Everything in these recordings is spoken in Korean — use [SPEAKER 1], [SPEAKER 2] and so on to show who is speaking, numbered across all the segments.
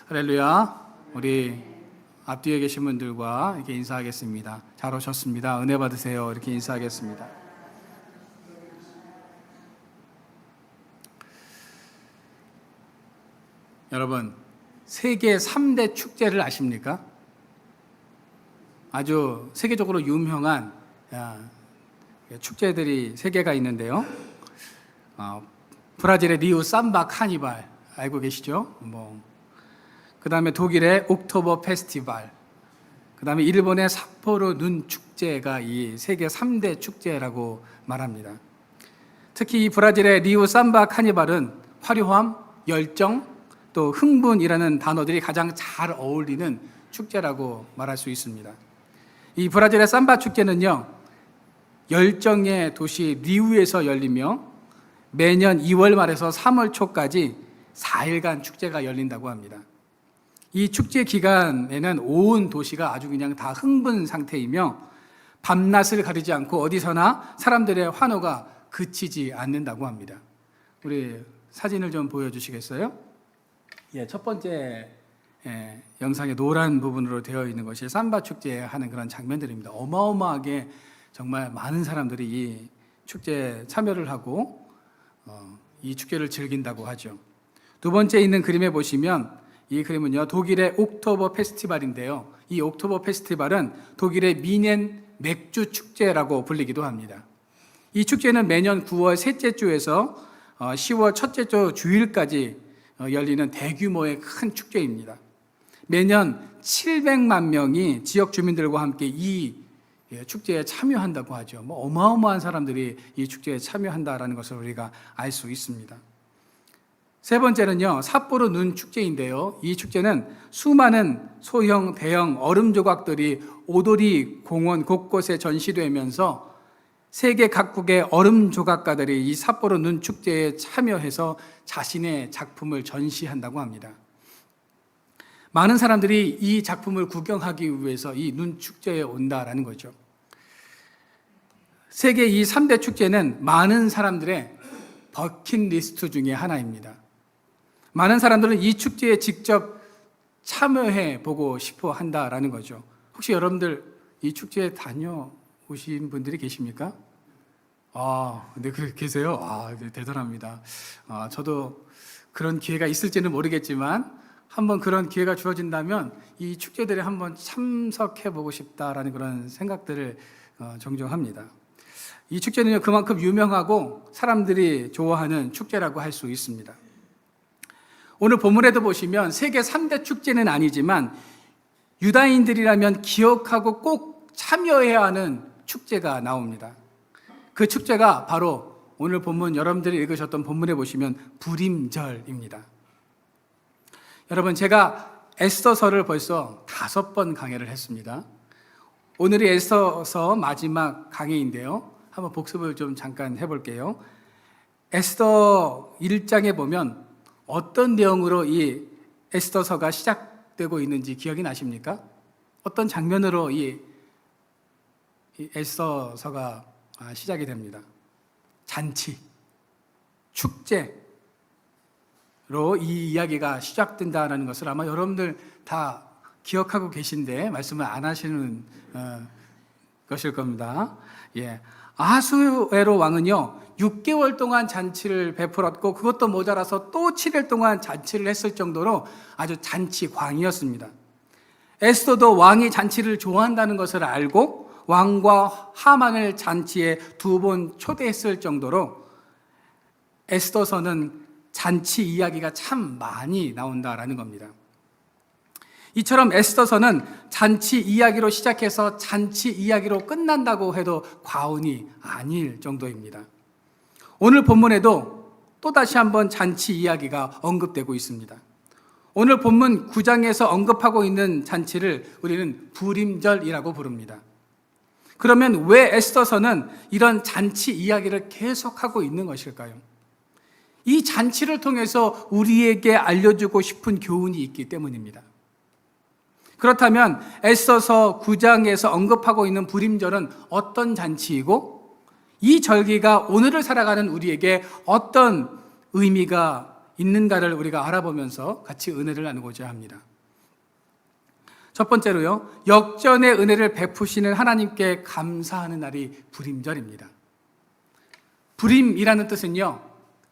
[SPEAKER 1] 할렐루야. 우리 앞뒤에 계신 분들과 이렇게 인사하겠습니다. 잘 오셨습니다. 은혜 받으세요. 이렇게 인사하겠습니다. 여러분, 세계 3대 축제를 아십니까? 아주 세계적으로 유명한 축제들이 3개가 있는데요. 브라질의 리우 삼바 카니발 알고 계시죠? 그 다음에 독일의 옥토버 페스티벌, 그 다음에 일본의 삿포로 눈 축제가 이 세계 3대 축제라고 말합니다. 특히 이 브라질의 리우 삼바 카니발은 화려함, 열정, 또 흥분이라는 단어들이 가장 잘 어울리는 축제라고 말할 수 있습니다. 이 브라질의 삼바 축제는요, 열정의 도시 리우에서 열리며 매년 2월 말에서 3월 초까지 4일간 축제가 열린다고 합니다. 이 축제 기간에는 온 도시가 아주 그냥 다 흥분 상태이며 밤낮을 가리지 않고 어디서나 사람들의 환호가 그치지 않는다고 합니다. 우리 사진을 좀 보여주시겠어요? 첫 번째 영상의 노란 부분으로 되어 있는 것이 삼바 축제 하는 그런 장면들입니다. 어마어마하게 정말 많은 사람들이 이 축제에 참여를 하고 이 축제를 즐긴다고 하죠. 두 번째 있는 그림에 보시면 이 그림은요, 독일의 옥토버 페스티벌인데요. 이 옥토버 페스티벌은 독일의 미넨 맥주 축제라고 불리기도 합니다. 이 축제는 매년 9월 셋째 주에서 10월 첫째 주 주일까지 열리는 대규모의 큰 축제입니다. 매년 700만 명이 지역 주민들과 함께 이 축제에 참여한다고 하죠. 어마어마한 사람들이 이 축제에 참여한다라는 것을 우리가 알 수 있습니다. 세 번째는요, 삿포로 눈 축제인데요. 이 축제는 수많은 소형, 대형 얼음 조각들이 오도리 공원 곳곳에 전시되면서 세계 각국의 얼음 조각가들이 이 삿포로 눈 축제에 참여해서 자신의 작품을 전시한다고 합니다. 많은 사람들이 이 작품을 구경하기 위해서 이 눈 축제에 온다라는 거죠. 세계 이 3대 축제는 많은 사람들의 버킷리스트 중에 하나입니다. 많은 사람들은 이 축제에 직접 참여해 보고 싶어 한다라는 거죠. 혹시 여러분들 이 축제에 다녀오신 분들이 계십니까? 네, 계세요? 네, 대단합니다. 저도 그런 기회가 있을지는 모르겠지만 한번 그런 기회가 주어진다면 이 축제들에 한번 참석해 보고 싶다라는 그런 생각들을 종종 합니다. 이 축제는 그만큼 유명하고 사람들이 좋아하는 축제라고 할 수 있습니다. 오늘 본문에도 보시면 세계 3대 축제는 아니지만 유다인들이라면 기억하고 꼭 참여해야 하는 축제가 나옵니다. 그 축제가 바로 오늘 본문 여러분들이 읽으셨던 본문에 보시면 불임절입니다. 여러분, 제가 에스더서를 벌써 5번 강해를 했습니다. 오늘이 에스더서 마지막 강해인데요. 한번 복습을 좀 잠깐 해볼게요. 에스더 1장에 보면 어떤 내용으로 이 에스더서가 시작되고 있는지 기억이 나십니까? 어떤 장면으로 이 에스더서가 시작이 됩니다. 잔치, 축제로 이 이야기가 시작된다는 것을 아마 여러분들 다 기억하고 계신데 말씀을 안 하시는 것일 겁니다. 아하수에로 왕은요 6개월 동안 잔치를 베풀었고 그것도 모자라서 또 7일 동안 잔치를 했을 정도로 아주 잔치광이었습니다. 에스더도 왕이 잔치를 좋아한다는 것을 알고 왕과 하만을 잔치에 2번 초대했을 정도로 에스더서는 잔치 이야기가 참 많이 나온다라는 겁니다. 이처럼 에스더서는 잔치 이야기로 시작해서 잔치 이야기로 끝난다고 해도 과언이 아닐 정도입니다. 오늘 본문에도 또다시 한번 잔치 이야기가 언급되고 있습니다. 오늘 본문 9장에서 언급하고 있는 잔치를 우리는 불임절이라고 부릅니다. 그러면 왜 에스더서는 이런 잔치 이야기를 계속하고 있는 것일까요? 이 잔치를 통해서 우리에게 알려주고 싶은 교훈이 있기 때문입니다. 그렇다면 에스더서 9장에서 언급하고 있는 불임절은 어떤 잔치이고 이 절기가 오늘을 살아가는 우리에게 어떤 의미가 있는가를 우리가 알아보면서 같이 은혜를 나누고자 합니다. 첫 번째로요, 역전의 은혜를 베푸시는 하나님께 감사하는 날이 불임절입니다. 불임이라는 뜻은요,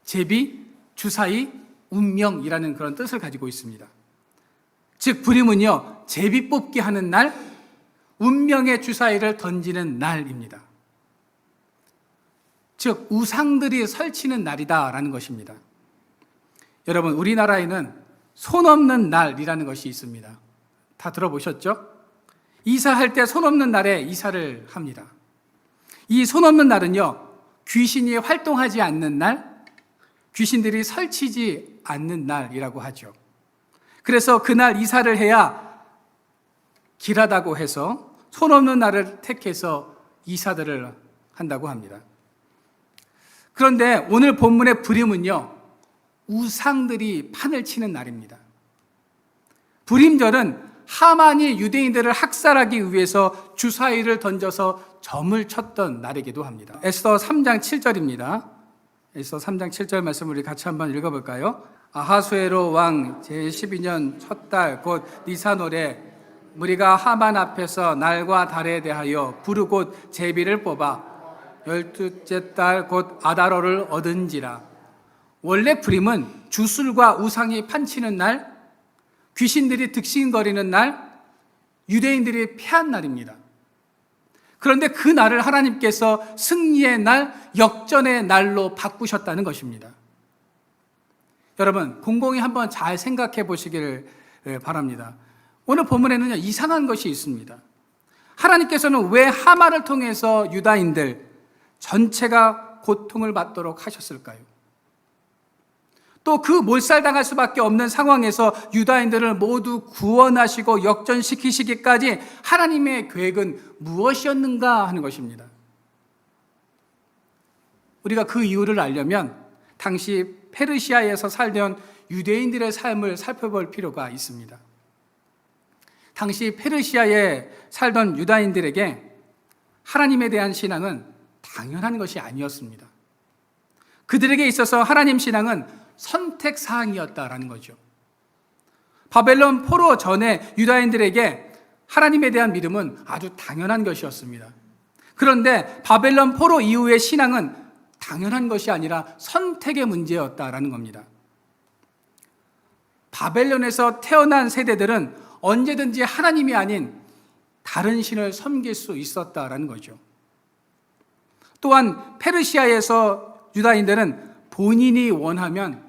[SPEAKER 1] 제비, 주사위, 운명이라는 그런 뜻을 가지고 있습니다. 즉 불임은요, 제비 뽑기 하는 날, 운명의 주사위를 던지는 날입니다. 즉 우상들이 설치는 날이다라는 것입니다. 여러분, 우리나라에는 손 없는 날이라는 것이 있습니다. 다 들어보셨죠? 이사할 때 손 없는 날에 이사를 합니다. 이 손 없는 날은요, 귀신이 활동하지 않는 날, 귀신들이 설치지 않는 날이라고 하죠. 그래서 그날 이사를 해야 길하다고 해서 손 없는 날을 택해서 이사들을 한다고 합니다. 그런데 오늘 본문의 불임은요, 우상들이 판을 치는 날입니다. 불임절은 하만이 유대인들을 학살하기 위해서 주사위를 던져서 점을 쳤던 날이기도 합니다. 에스더 3장 7절입니다. 에스더 3장 7절 말씀 우리 같이 한번 읽어볼까요? 아하수에로 왕 제12년 첫 달 곧 니산월에 무리가 하만 앞에서 날과 달에 대하여 부르 곧 제비를 뽑아 12째 달 곧 아다로를 얻은지라. 원래 불임은 주술과 우상이 판치는 날, 귀신들이 득신거리는 날, 유대인들이 패한 날입니다. 그런데 그 날을 하나님께서 승리의 날, 역전의 날로 바꾸셨다는 것입니다. 여러분, 곰곰이 한번 잘 생각해 보시기를 바랍니다. 오늘 본문에는 이상한 것이 있습니다. 하나님께서는 왜 하만을 통해서 유다인들 전체가 고통을 받도록 하셨을까요? 또 그 몰살당할 수밖에 없는 상황에서 유다인들을 모두 구원하시고 역전시키시기까지 하나님의 계획은 무엇이었는가 하는 것입니다. 우리가 그 이유를 알려면 당시 페르시아에서 살던 유대인들의 삶을 살펴볼 필요가 있습니다. 당시 페르시아에 살던 유다인들에게 하나님에 대한 신앙은 당연한 것이 아니었습니다. 그들에게 있어서 하나님 신앙은 선택사항이었다라는 거죠. 바벨론 포로 전에 유다인들에게 하나님에 대한 믿음은 아주 당연한 것이었습니다. 그런데 바벨론 포로 이후의 신앙은 당연한 것이 아니라 선택의 문제였다라는 겁니다. 바벨론에서 태어난 세대들은 언제든지 하나님이 아닌 다른 신을 섬길 수 있었다라는 거죠. 또한 페르시아에서 유다인들은 본인이 원하면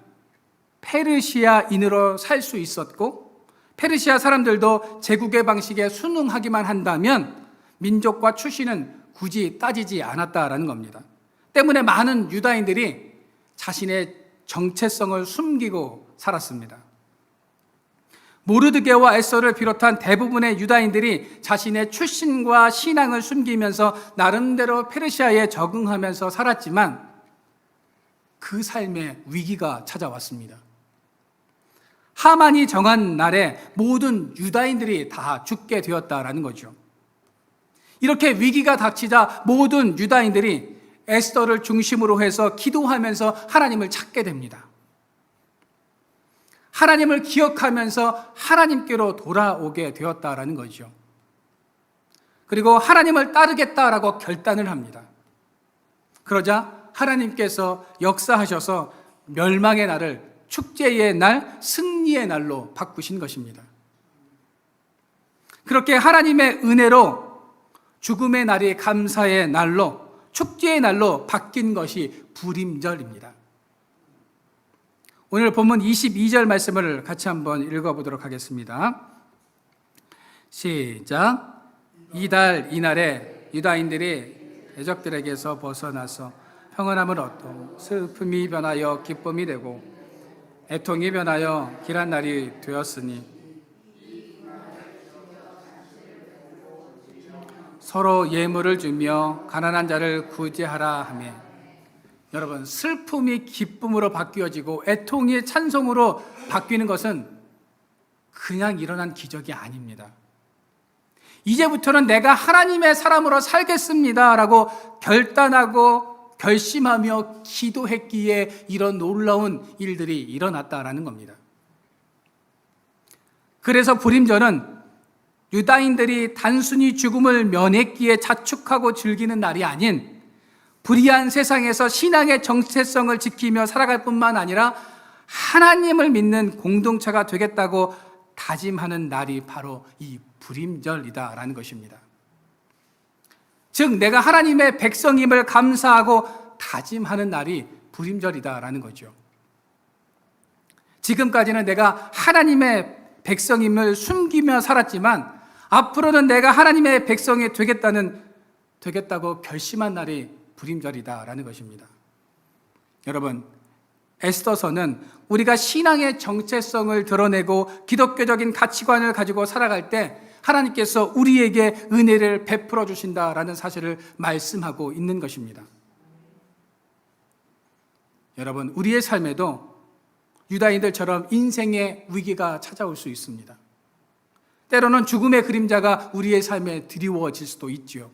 [SPEAKER 1] 페르시아인으로 살 수 있었고, 페르시아 사람들도 제국의 방식에 순응하기만 한다면 민족과 출신은 굳이 따지지 않았다라는 겁니다. 때문에 많은 유다인들이 자신의 정체성을 숨기고 살았습니다. 모르드게와 에스더를 비롯한 대부분의 유다인들이 자신의 출신과 신앙을 숨기면서 나름대로 페르시아에 적응하면서 살았지만 그 삶에 위기가 찾아왔습니다. 하만이 정한 날에 모든 유다인들이 다 죽게 되었다라는 거죠. 이렇게 위기가 닥치자 모든 유다인들이 에스더를 중심으로 해서 기도하면서 하나님을 찾게 됩니다. 하나님을 기억하면서 하나님께로 돌아오게 되었다라는 거죠. 그리고 하나님을 따르겠다라고 결단을 합니다. 그러자 하나님께서 역사하셔서 멸망의 날을 축제의 날, 승리의 날로 바꾸신 것입니다. 그렇게 하나님의 은혜로 죽음의 날이 감사의 날로, 축제의 날로 바뀐 것이 불임절입니다. 오늘 본문 22절 말씀을 같이 한번 읽어보도록 하겠습니다. 시작. 이달 이날에 유다인들이 애적들에게서 벗어나서 평안함을 얻고 슬픔이 변하여 기쁨이 되고 애통이 변하여 길한 날이 되었으니 서로 예물을 주며 가난한 자를 구제하라 하며. 여러분, 슬픔이 기쁨으로 바뀌어지고 애통이 찬송으로 바뀌는 것은 그냥 일어난 기적이 아닙니다. 이제부터는 내가 하나님의 사람으로 살겠습니다 라고 결단하고 결심하며 기도했기에 이런 놀라운 일들이 일어났다라는 겁니다. 그래서 불임절은 유다인들이 단순히 죽음을 면했기에 자축하고 즐기는 날이 아닌 불의한 세상에서 신앙의 정체성을 지키며 살아갈 뿐만 아니라 하나님을 믿는 공동체가 되겠다고 다짐하는 날이 바로 이 불임절이다라는 것입니다. 즉 내가 하나님의 백성임을 감사하고 다짐하는 날이 불임절이다라는 거죠. 지금까지는 내가 하나님의 백성임을 숨기며 살았지만 앞으로는 내가 하나님의 백성이 되겠다고 결심한 날이 불임절이다라는 것입니다. 여러분, 에스더서는 우리가 신앙의 정체성을 드러내고 기독교적인 가치관을 가지고 살아갈 때 하나님께서 우리에게 은혜를 베풀어 주신다라는 사실을 말씀하고 있는 것입니다. 여러분, 우리의 삶에도 유다인들처럼 인생의 위기가 찾아올 수 있습니다. 때로는 죽음의 그림자가 우리의 삶에 드리워질 수도 있지요.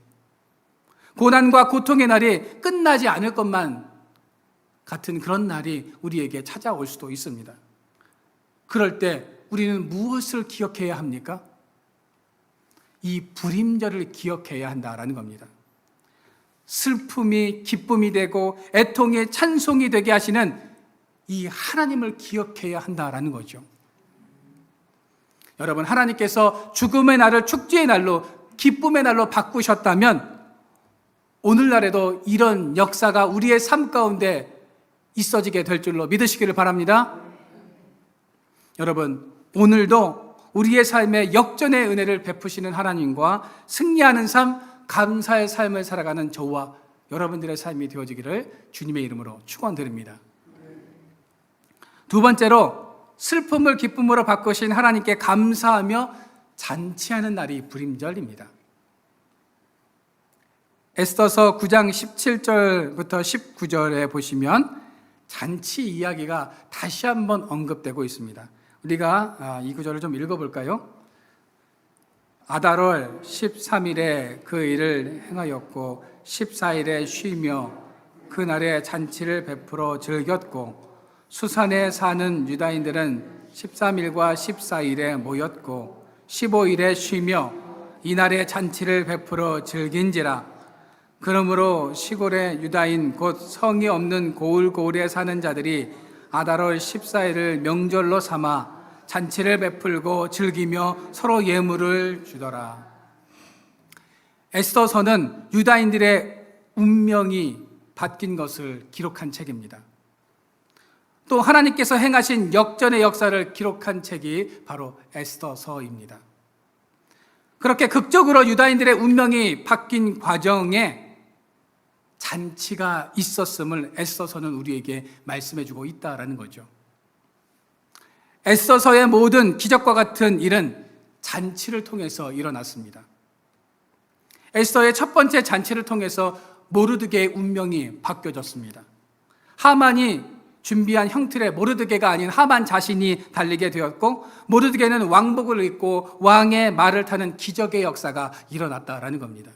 [SPEAKER 1] 고난과 고통의 날이 끝나지 않을 것만 같은 그런 날이 우리에게 찾아올 수도 있습니다. 그럴 때 우리는 무엇을 기억해야 합니까? 이 불임절을 기억해야 한다라는 겁니다. 슬픔이 기쁨이 되고 애통이 찬송이 되게 하시는 이 하나님을 기억해야 한다라는 거죠. 여러분, 하나님께서 죽음의 날을 축제의 날로 기쁨의 날로 바꾸셨다면 오늘날에도 이런 역사가 우리의 삶 가운데 있어지게 될 줄로 믿으시기를 바랍니다. 여러분, 오늘도 우리의 삶에 역전의 은혜를 베푸시는 하나님과 승리하는 삶, 감사의 삶을 살아가는 저와 여러분들의 삶이 되어지기를 주님의 이름으로 축원드립니다. 두 번째로 슬픔을 기쁨으로 바꾸신 하나님께 감사하며 잔치하는 날이 불임절입니다. 에스더서 9장 17절부터 19절에 보시면 잔치 이야기가 다시 한번 언급되고 있습니다. 우리가 이 구절을 좀 읽어볼까요? 아달월 13일에 그 일을 행하였고 14일에 쉬며 그날에 잔치를 베풀어 즐겼고 수산에 사는 유다인들은 13일과 14일에 모였고 15일에 쉬며 이날에 잔치를 베풀어 즐긴지라. 그러므로 시골의 유다인 곧 성이 없는 고을고을에 사는 자들이 아달월 14일을 명절로 삼아 잔치를 베풀고 즐기며 서로 예물을 주더라. 에스더서는 유다인들의 운명이 바뀐 것을 기록한 책입니다. 또 하나님께서 행하신 역전의 역사를 기록한 책이 바로 에스더서입니다. 그렇게 극적으로 유다인들의 운명이 바뀐 과정에 잔치가 있었음을 에스더서는 우리에게 말씀해주고 있다라는 거죠. 에스더서의 모든 기적과 같은 일은 잔치를 통해서 일어났습니다. 에스더의 첫 번째 잔치를 통해서 모르드게의 운명이 바뀌어졌습니다. 하만이 준비한 형틀에 모르드게가 아닌 하만 자신이 달리게 되었고 모르드게는 왕복을 입고 왕의 말을 타는 기적의 역사가 일어났다라는 겁니다.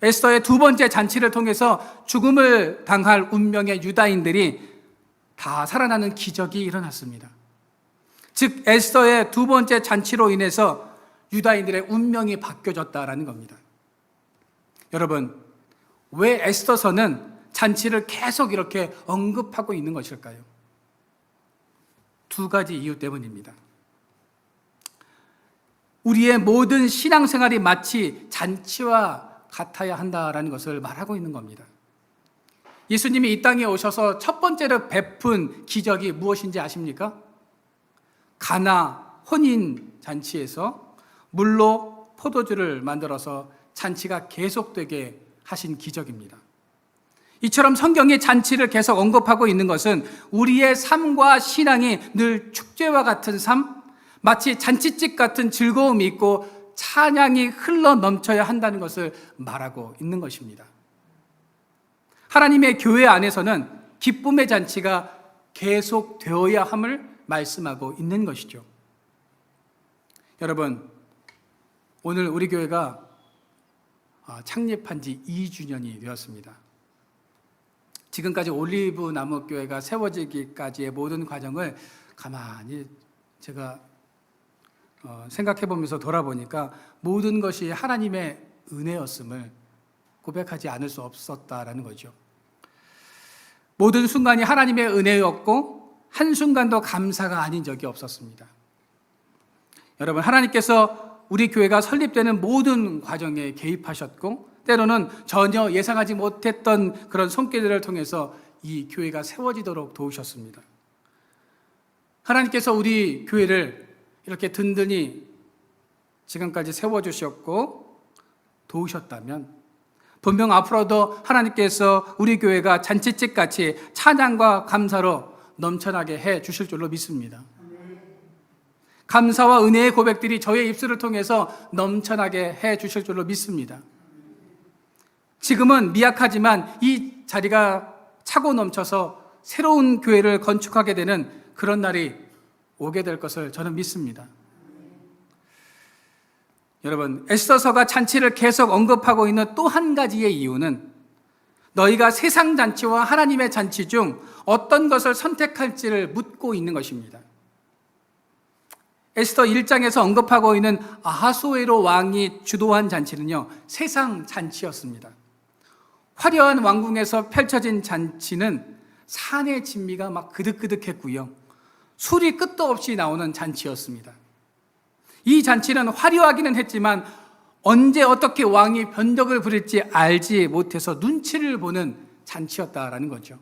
[SPEAKER 1] 에스더의 두 번째 잔치를 통해서 죽음을 당할 운명의 유다인들이 다 살아나는 기적이 일어났습니다. 즉 에스더의 두 번째 잔치로 인해서 유다인들의 운명이 바뀌어졌다라는 겁니다. 여러분, 왜 에스더서는 잔치를 계속 이렇게 언급하고 있는 것일까요? 두 가지 이유 때문입니다. 우리의 모든 신앙생활이 마치 잔치와 같아야 한다라는 것을 말하고 있는 겁니다. 예수님이 이 땅에 오셔서 첫 번째로 베푼 기적이 무엇인지 아십니까? 가나 혼인 잔치에서 물로 포도주를 만들어서 잔치가 계속되게 하신 기적입니다. 이처럼 성경이 잔치를 계속 언급하고 있는 것은 우리의 삶과 신앙이 늘 축제와 같은 삶, 마치 잔치집 같은 즐거움이 있고 찬양이 흘러 넘쳐야 한다는 것을 말하고 있는 것입니다. 하나님의 교회 안에서는 기쁨의 잔치가 계속되어야 함을 말씀하고 있는 것이죠. 여러분, 오늘 우리 교회가 창립한 지 2주년이 되었습니다. 지금까지 올리브 나무 교회가 세워지기까지의 모든 과정을 가만히 제가 생각해 보면서 돌아보니까 모든 것이 하나님의 은혜였음을 고백하지 않을 수 없었다라는 거죠. 모든 순간이 하나님의 은혜였고 한순간도 감사가 아닌 적이 없었습니다. 여러분, 하나님께서 우리 교회가 설립되는 모든 과정에 개입하셨고 때로는 전혀 예상하지 못했던 그런 손길들을 통해서 이 교회가 세워지도록 도우셨습니다. 하나님께서 우리 교회를 이렇게 든든히 지금까지 세워주셨고 도우셨다면 분명 앞으로도 하나님께서 우리 교회가 잔치집같이 찬양과 감사로 넘쳐나게 해 주실 줄로 믿습니다. 감사와 은혜의 고백들이 저의 입술을 통해서 넘쳐나게 해 주실 줄로 믿습니다. 지금은 미약하지만 이 자리가 차고 넘쳐서 새로운 교회를 건축하게 되는 그런 날이 오게 될 것을 저는 믿습니다. 여러분, 에스더서가 잔치를 계속 언급하고 있는 또 한 가지의 이유는 너희가 세상 잔치와 하나님의 잔치 중 어떤 것을 선택할지를 묻고 있는 것입니다. 에스더 1장에서 언급하고 있는 아하수에로 왕이 주도한 잔치는요, 세상 잔치였습니다. 화려한 왕궁에서 펼쳐진 잔치는 산의 진미가 막 그득그득했고요, 술이 끝도 없이 나오는 잔치였습니다. 이 잔치는 화려하기는 했지만 언제 어떻게 왕이 변덕을 부릴지 알지 못해서 눈치를 보는 잔치였다라는 거죠.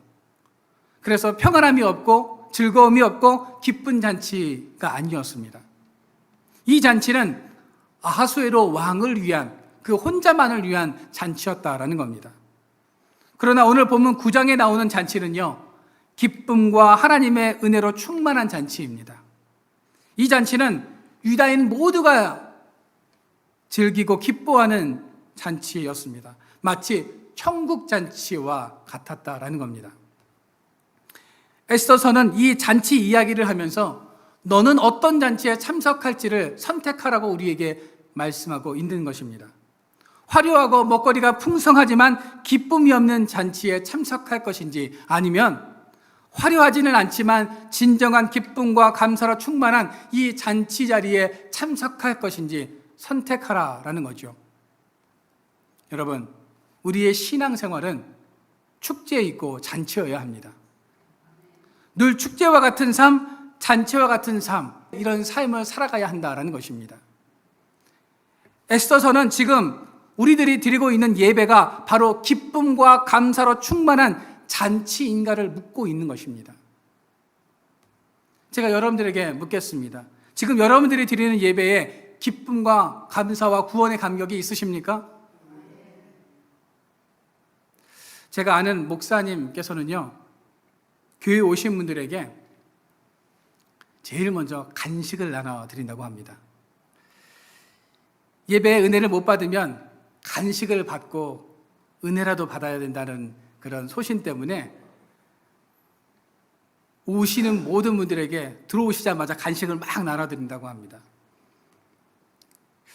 [SPEAKER 1] 그래서 평안함이 없고 즐거움이 없고 기쁜 잔치가 아니었습니다. 이 잔치는 아하수에로 왕을 위한, 그 혼자만을 위한 잔치였다라는 겁니다. 그러나 오늘 본문 9장에 나오는 잔치는요, 기쁨과 하나님의 은혜로 충만한 잔치입니다. 이 잔치는 유다인 모두가 즐기고 기뻐하는 잔치였습니다. 마치 천국 잔치와 같았다라는 겁니다. 에스더서는 이 잔치 이야기를 하면서 너는 어떤 잔치에 참석할지를 선택하라고 우리에게 말씀하고 있는 것입니다. 화려하고 먹거리가 풍성하지만 기쁨이 없는 잔치에 참석할 것인지, 아니면 화려하지는 않지만 진정한 기쁨과 감사로 충만한 이 잔치 자리에 참석할 것인지 선택하라라는 거죠. 여러분, 우리의 신앙생활은 축제이고 잔치여야 합니다. 늘 축제와 같은 삶, 잔치와 같은 삶, 이런 삶을 살아가야 한다라는 것입니다. 에스더서는 지금 우리들이 드리고 있는 예배가 바로 기쁨과 감사로 충만한 잔치인가를 묻고 있는 것입니다. 제가 여러분들에게 묻겠습니다. 지금 여러분들이 드리는 예배에 기쁨과 감사와 구원의 감격이 있으십니까? 제가 아는 목사님께서는요, 교회 오신 분들에게 제일 먼저 간식을 나눠드린다고 합니다. 예배의 은혜를 못 받으면 간식을 받고 은혜라도 받아야 된다는 그런 소신 때문에 오시는 모든 분들에게 들어오시자마자 간식을 막 나눠드린다고 합니다.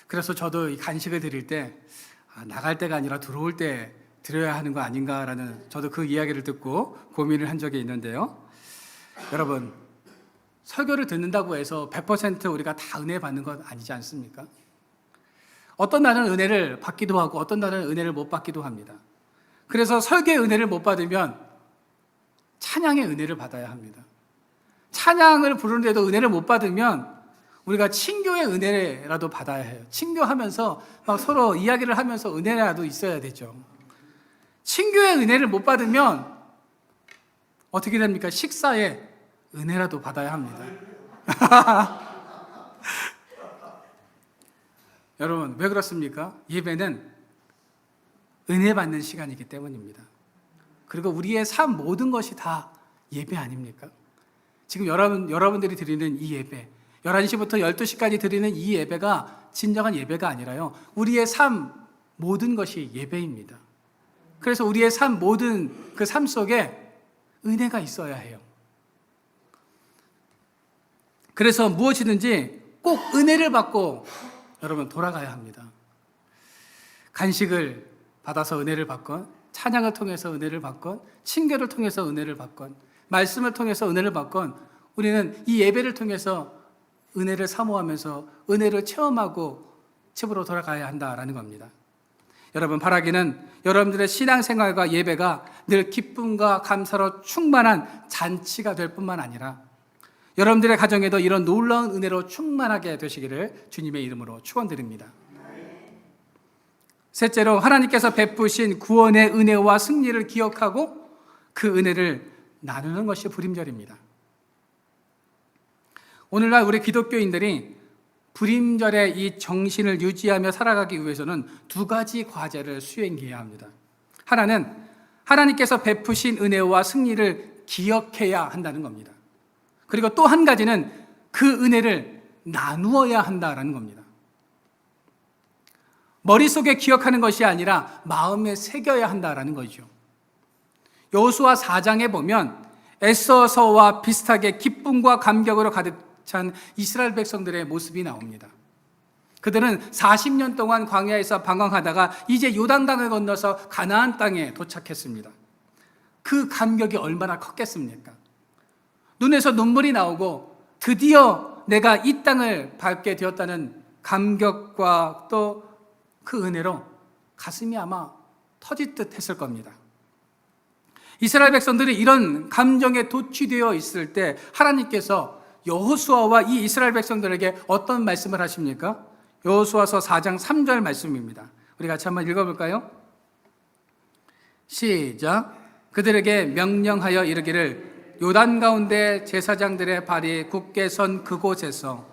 [SPEAKER 1] 그래서 저도 이 간식을 드릴 때 나갈 때가 아니라 들어올 때 드려야 하는 거 아닌가라는, 저도 그 이야기를 듣고 고민을 한 적이 있는데요. 여러분, 설교를 듣는다고 해서 100% 우리가 다 은혜 받는 것 아니지 않습니까? 어떤 날은 은혜를 받기도 하고 어떤 날은 은혜를 못 받기도 합니다. 그래서 설교의 은혜를 못 받으면 찬양의 은혜를 받아야 합니다. 찬양을 부르는데도 은혜를 못 받으면 우리가 친교의 은혜라도 받아야 해요. 친교하면서 막 서로 이야기를 하면서 은혜라도 있어야 되죠. 친교의 은혜를 못 받으면 어떻게 됩니까? 식사에 은혜라도 받아야 합니다. 여러분, 왜 그렇습니까? 예배는 은혜 받는 시간이기 때문입니다. 그리고 우리의 삶 모든 것이 다 예배 아닙니까? 지금 여러분들이 드리는 이 예배, 11시부터 12시까지 드리는 이 예배가 진정한 예배가 아니라요, 우리의 삶 모든 것이 예배입니다. 그래서 우리의 삶 모든 그 삶 속에 은혜가 있어야 해요. 그래서 무엇이든지 꼭 은혜를 받고 여러분 돌아가야 합니다. 간식을 받아서 은혜를 받건 찬양을 통해서 은혜를 받건, 친교를 통해서 은혜를 받건, 말씀을 통해서 은혜를 받건, 우리는 이 예배를 통해서 은혜를 사모하면서 은혜를 체험하고 집으로 돌아가야 한다라는 겁니다. 여러분, 바라기는 여러분들의 신앙생활과 예배가 늘 기쁨과 감사로 충만한 잔치가 될 뿐만 아니라 여러분들의 가정에도 이런 놀라운 은혜로 충만하게 되시기를 주님의 이름으로 축원드립니다. 셋째로, 하나님께서 베푸신 구원의 은혜와 승리를 기억하고 그 은혜를 나누는 것이 불임절입니다. 오늘날 우리 기독교인들이 불임절의 이 정신을 유지하며 살아가기 위해서는 두 가지 과제를 수행해야 합니다. 하나는 하나님께서 베푸신 은혜와 승리를 기억해야 한다는 겁니다. 그리고 또 한 가지는 그 은혜를 나누어야 한다는 겁니다. 머릿속에 기억하는 것이 아니라 마음에 새겨야 한다는 거죠. 여호수아 4장에 보면 애써서와 비슷하게 기쁨과 감격으로 가득 찬 이스라엘 백성들의 모습이 나옵니다. 그들은 40년 동안 광야에서 방황하다가 이제 요단강을 건너서 가나안 땅에 도착했습니다. 그 감격이 얼마나 컸겠습니까? 눈에서 눈물이 나오고 드디어 내가 이 땅을 밟게 되었다는 감격과 또 그 은혜로 가슴이 아마 터질 듯 했을 겁니다. 이스라엘 백성들이 이런 감정에 도취되어 있을 때 하나님께서 여호수아와 이 이스라엘 백성들에게 어떤 말씀을 하십니까? 여호수아서 4장 3절 말씀입니다. 우리 같이 한번 읽어볼까요? 시작. 그들에게 명령하여 이르기를 요단 가운데 제사장들의 발이 굳게 선 그곳에서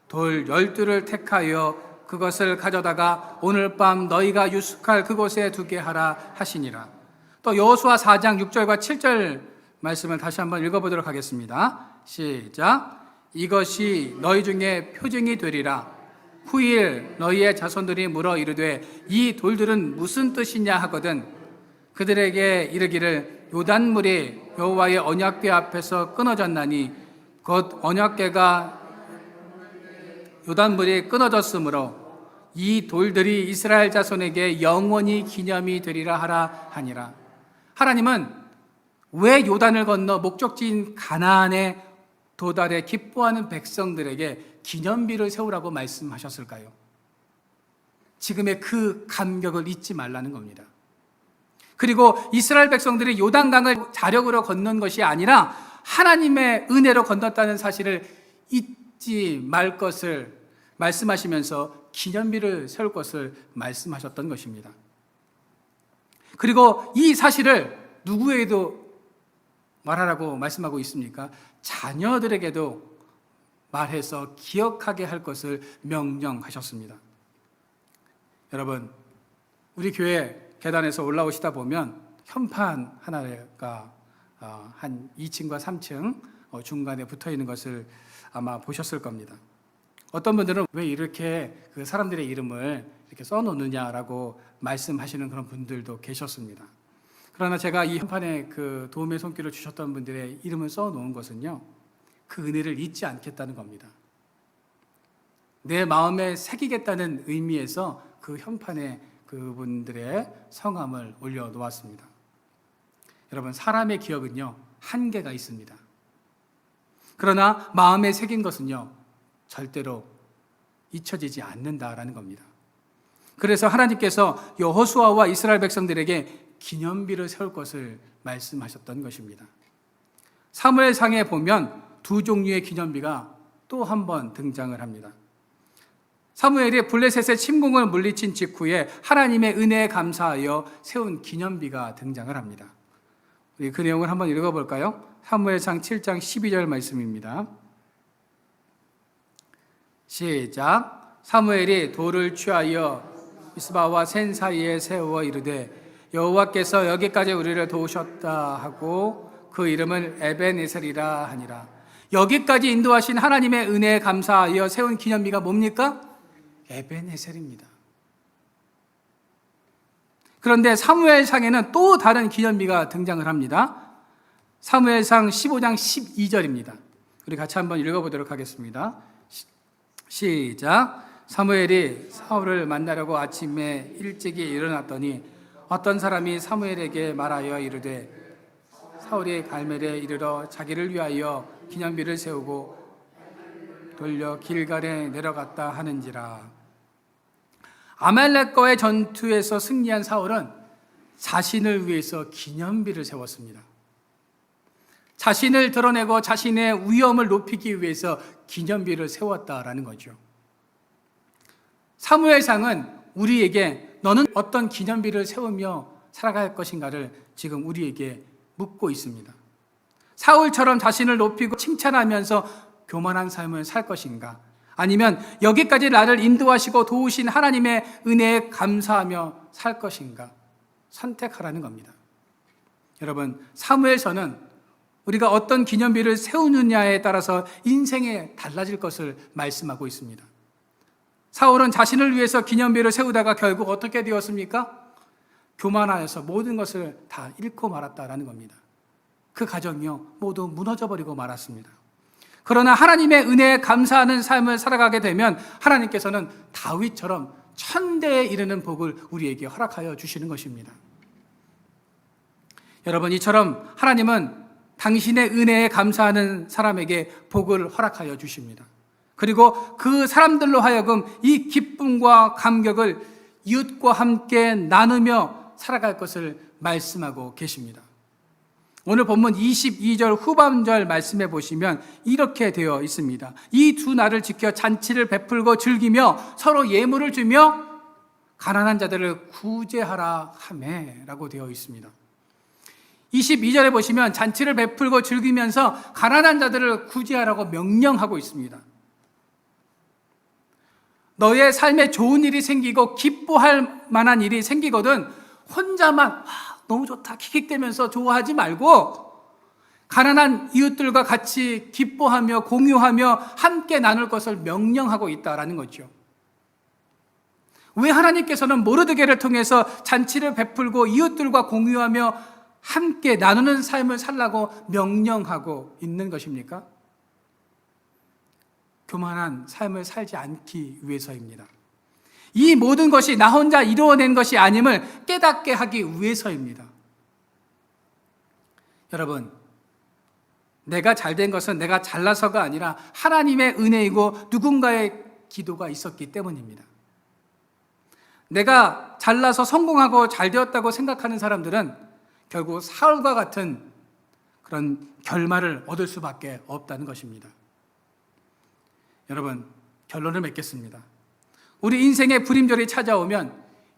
[SPEAKER 1] 돌 12를 택하여 그것을 가져다가 오늘 밤 너희가 유숙할 그곳에 두게 하라 하시니라. 또 여호수아 4장 6절과 7절 말씀을 다시 한번 읽어보도록 하겠습니다. 시작. 이것이 너희 중에 표징이 되리라. 후일 너희의 자손들이 물어 이르되 이 돌들은 무슨 뜻이냐 하거든 그들에게 이르기를 요단물이 여호와의 언약궤 앞에서 끊어졌나니 곧 언약궤가 요단물이 끊어졌으므로 이 돌들이 이스라엘 자손에게 영원히 기념이 되리라 하라 하니라. 하나님은 왜 요단을 건너 목적지인 가나안에 도달해 기뻐하는 백성들에게 기념비를 세우라고 말씀하셨을까요? 지금의 그 감격을 잊지 말라는 겁니다. 그리고 이스라엘 백성들이 요단강을 자력으로 건넌 것이 아니라 하나님의 은혜로 건넜다는 사실을 잊지 말 것을 말씀하시면서 기념비를 세울 것을 말씀하셨던 것입니다. 그리고 이 사실을 누구에게도 말하라고 말씀하고 있습니까? 자녀들에게도 말해서 기억하게 할 것을 명령하셨습니다. 여러분, 우리 교회 계단에서 올라오시다 보면 현판 하나가 한 2층과 3층 중간에 붙어 있는 것을 아마 보셨을 겁니다. 어떤 분들은 왜 이렇게 그 사람들의 이름을 이렇게 써놓느냐라고 말씀하시는 그런 분들도 계셨습니다. 그러나 제가 이 현판에 그 도움의 손길을 주셨던 분들의 이름을 써놓은 것은요, 그 은혜를 잊지 않겠다는 겁니다. 내 마음에 새기겠다는 의미에서 그 현판에 그분들의 성함을 올려놓았습니다. 여러분, 사람의 기억은요, 한계가 있습니다. 그러나 마음에 새긴 것은요, 절대로 잊혀지지 않는다라는 겁니다. 그래서 하나님께서 여호수아와 이스라엘 백성들에게 기념비를 세울 것을 말씀하셨던 것입니다. 사무엘상에 보면 두 종류의 기념비가 또 한 번 등장을 합니다. 사무엘이 블레셋의 침공을 물리친 직후에 하나님의 은혜에 감사하여 세운 기념비가 등장을 합니다. 우리 그 내용을 한번 읽어볼까요? 사무엘상 7장 12절 말씀입니다. 시작. 사무엘이 돌을 취하여 미스바와 센 사이에 세워 이르되 여호와께서 여기까지 우리를 도우셨다 하고 그 이름을 에벤에셀이라 하니라. 여기까지 인도하신 하나님의 은혜에 감사하여 세운 기념비가 뭡니까? 에벤에셀입니다. 그런데 사무엘상에는 또 다른 기념비가 등장을 합니다. 사무엘상 15장 12절입니다. 우리 같이 한번 읽어보도록 하겠습니다. 시작. 사무엘이 사울을 만나려고 아침에 일찍이 일어났더니 어떤 사람이 사무엘에게 말하여 이르되 사울이 갈멜에 이르러 자기를 위하여 기념비를 세우고 돌려 길갈에 내려갔다 하는지라. 아말렉과의 전투에서 승리한 사울은 자신을 위해서 기념비를 세웠습니다. 자신을 드러내고 자신의 위엄을 높이기 위해서 기념비를 세웠다라는 거죠. 사무엘상은 우리에게 너는 어떤 기념비를 세우며 살아갈 것인가를 지금 우리에게 묻고 있습니다. 사울처럼 자신을 높이고 칭찬하면서 교만한 삶을 살 것인가? 아니면 여기까지 나를 인도하시고 도우신 하나님의 은혜에 감사하며 살 것인가? 선택하라는 겁니다. 여러분, 사무엘서는 우리가 어떤 기념비를 세우느냐에 따라서 인생에 달라질 것을 말씀하고 있습니다. 사울은 자신을 위해서 기념비를 세우다가 결국 어떻게 되었습니까? 교만하여서 모든 것을 다 잃고 말았다라는 겁니다. 그 가정이요 모두 무너져버리고 말았습니다. 그러나 하나님의 은혜에 감사하는 삶을 살아가게 되면 하나님께서는 다윗처럼 천대에 이르는 복을 우리에게 허락하여 주시는 것입니다. 여러분, 이처럼 하나님은 당신의 은혜에 감사하는 사람에게 복을 허락하여 주십니다. 그리고 그 사람들로 하여금 이 기쁨과 감격을 이웃과 함께 나누며 살아갈 것을 말씀하고 계십니다. 오늘 본문 22절 후반절 말씀해 보시면 이렇게 되어 있습니다. 이 두 날을 지켜 잔치를 베풀고 즐기며 서로 예물을 주며 가난한 자들을 구제하라 하매 라고 되어 있습니다. 22절에 보시면 잔치를 베풀고 즐기면서 가난한 자들을 구제하라고 명령하고 있습니다. 너의 삶에 좋은 일이 생기고 기뻐할 만한 일이 생기거든 혼자만 너무 좋다 킥킥대면서 좋아하지 말고 가난한 이웃들과 같이 기뻐하며 공유하며 함께 나눌 것을 명령하고 있다라는 거죠. 왜 하나님께서는 모르드게를 통해서 잔치를 베풀고 이웃들과 공유하며 함께 나누는 삶을 살라고 명령하고 있는 것입니까? 교만한 삶을 살지 않기 위해서입니다. 이 모든 것이 나 혼자 이루어낸 것이 아님을 깨닫게 하기 위해서입니다. 여러분, 내가 잘된 것은 내가 잘나서가 아니라 하나님의 은혜이고 누군가의 기도가 있었기 때문입니다. 내가 잘나서 성공하고 잘되었다고 생각하는 사람들은 결국 사울과 같은 그런 결말을 얻을 수밖에 없다는 것입니다. 여러분, 결론을 맺겠습니다. 우리 인생의 불임절이 찾아오면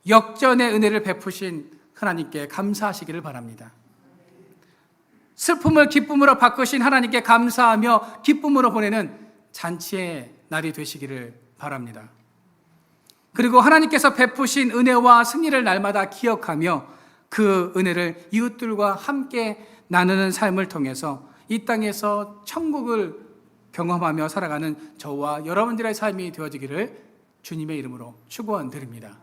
[SPEAKER 1] 역전의 은혜를 베푸신 하나님께 감사하시기를 바랍니다. 슬픔을 기쁨으로 바꾸신 하나님께 감사하며 기쁨으로 보내는 잔치의 날이 되시기를 바랍니다. 그리고 하나님께서 베푸신 은혜와 승리를 날마다 기억하며 그 은혜를 이웃들과 함께 나누는 삶을 통해서 이 땅에서 천국을 경험하며 살아가는 저와 여러분들의 삶이 되어지기를 주님의 이름으로 축원드립니다.